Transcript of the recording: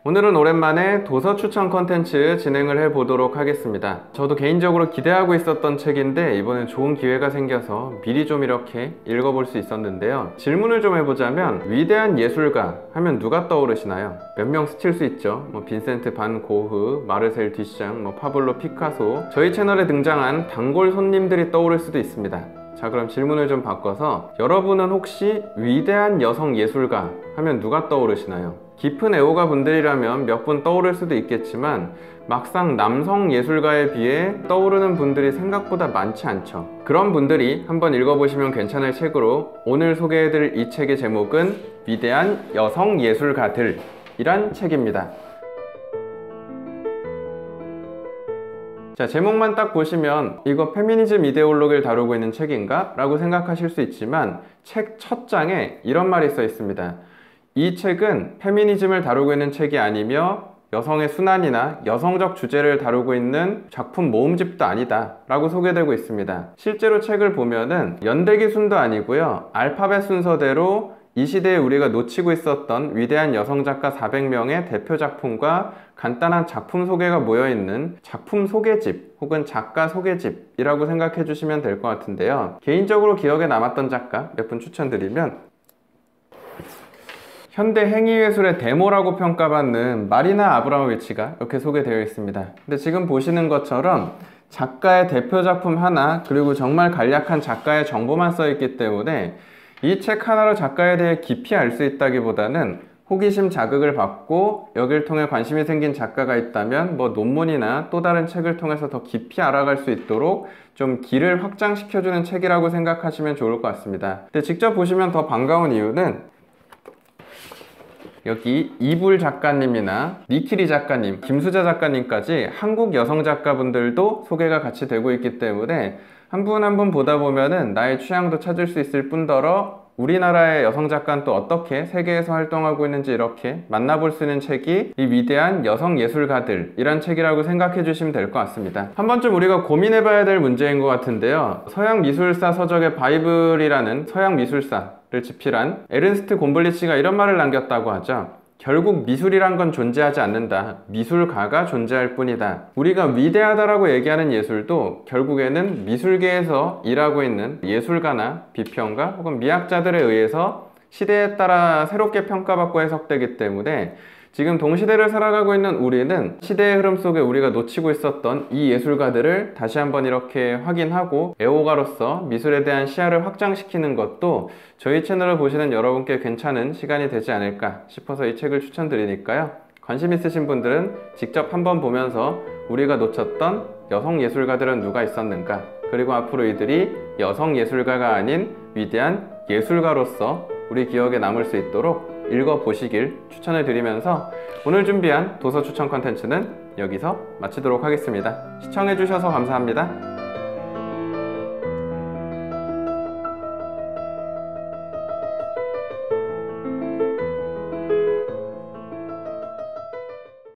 오늘은 오랜만에 도서 추천 컨텐츠 진행을 해보도록 하겠습니다. 저도 개인적으로 기대하고 있었던 책인데 이번엔 좋은 기회가 생겨서 미리 좀 이렇게 읽어볼 수 있었는데요. 질문을 좀 해보자면 위대한 예술가 하면 누가 떠오르시나요? 몇 명 스칠 수 있죠. 빈센트 반 고흐, 마르셀 듀샹, 파블로 피카소, 저희 채널에 등장한 단골 손님들이 떠오를 수도 있습니다. 자, 그럼 질문을 좀 바꿔서 여러분은 혹시 위대한 여성 예술가 하면 누가 떠오르시나요? 깊은 애호가 분들이라면 몇 분 떠오를 수도 있겠지만 막상 남성 예술가에 비해 떠오르는 분들이 생각보다 많지 않죠. 그런 분들이 한번 읽어보시면 괜찮을 책으로 오늘 소개해드릴 이 책의 제목은 위대한 여성 예술가들 이란 책입니다. 자, 제목만 딱 보시면 이거 페미니즘 이데올로기를 다루고 있는 책인가? 라고 생각하실 수 있지만 책 첫 장에 이런 말이 써 있습니다. 이 책은 페미니즘을 다루고 있는 책이 아니며 여성의 순환이나 여성적 주제를 다루고 있는 작품 모음집도 아니다 라고 소개되고 있습니다. 실제로 책을 보면은 연대기 순도 아니고요, 알파벳 순서대로 이 시대에 우리가 놓치고 있었던 위대한 여성 작가 400명의 대표 작품과 간단한 작품 소개가 모여있는 작품 소개집 혹은 작가 소개집이라고 생각해 주시면 될 것 같은데요. 개인적으로 기억에 남았던 작가 몇 분 추천드리면 현대 행위예술의 데모라고 평가받는 마리나 아브라모비치가 이렇게 소개되어 있습니다. 근데 지금 보시는 것처럼 작가의 대표 작품 하나 그리고 정말 간략한 작가의 정보만 써 있기 때문에 이 책 하나로 작가에 대해 깊이 알 수 있다기보다는 호기심 자극을 받고 여길 통해 관심이 생긴 작가가 있다면 논문이나 또 다른 책을 통해서 더 깊이 알아갈 수 있도록 좀 길을 확장시켜주는 책이라고 생각하시면 좋을 것 같습니다. 근데 직접 보시면 더 반가운 이유는 여기 이불 작가님이나 니키리 작가님, 김수자 작가님까지 한국 여성 작가분들도 소개가 같이 되고 있기 때문에 한 분 한 분 보다 보면은 나의 취향도 찾을 수 있을 뿐더러 우리나라의 여성 작가는 또 어떻게 세계에서 활동하고 있는지 이렇게 만나볼 수 있는 책이 이 위대한 여성 예술가들 이란 책이라고 생각해 주시면 될 것 같습니다. 한 번쯤 우리가 고민해 봐야 될 문제인 것 같은데요. 서양 미술사 서적의 바이블이라는 서양 미술사를 집필한 에른스트 곰블리치가 이런 말을 남겼다고 하죠. 결국 미술이란 건 존재하지 않는다. 미술가가 존재할 뿐이다. 우리가 위대하다라고 얘기하는 예술도 결국에는 미술계에서 일하고 있는 예술가나 비평가 혹은 미학자들에 의해서 시대에 따라 새롭게 평가받고 해석되기 때문에 지금 동시대를 살아가고 있는 우리는 시대의 흐름 속에 우리가 놓치고 있었던 이 예술가들을 다시 한번 이렇게 확인하고 애호가로서 미술에 대한 시야를 확장시키는 것도 저희 채널을 보시는 여러분께 괜찮은 시간이 되지 않을까 싶어서 이 책을 추천드리니까요. 관심 있으신 분들은 직접 한번 보면서 우리가 놓쳤던 여성 예술가들은 누가 있었는가, 그리고 앞으로 이들이 여성 예술가가 아닌 위대한 예술가로서 우리 기억에 남을 수 있도록 읽어보시길 추천을 드리면서 오늘 준비한 도서 추천 컨텐츠는 여기서 마치도록 하겠습니다. 시청해주셔서 감사합니다.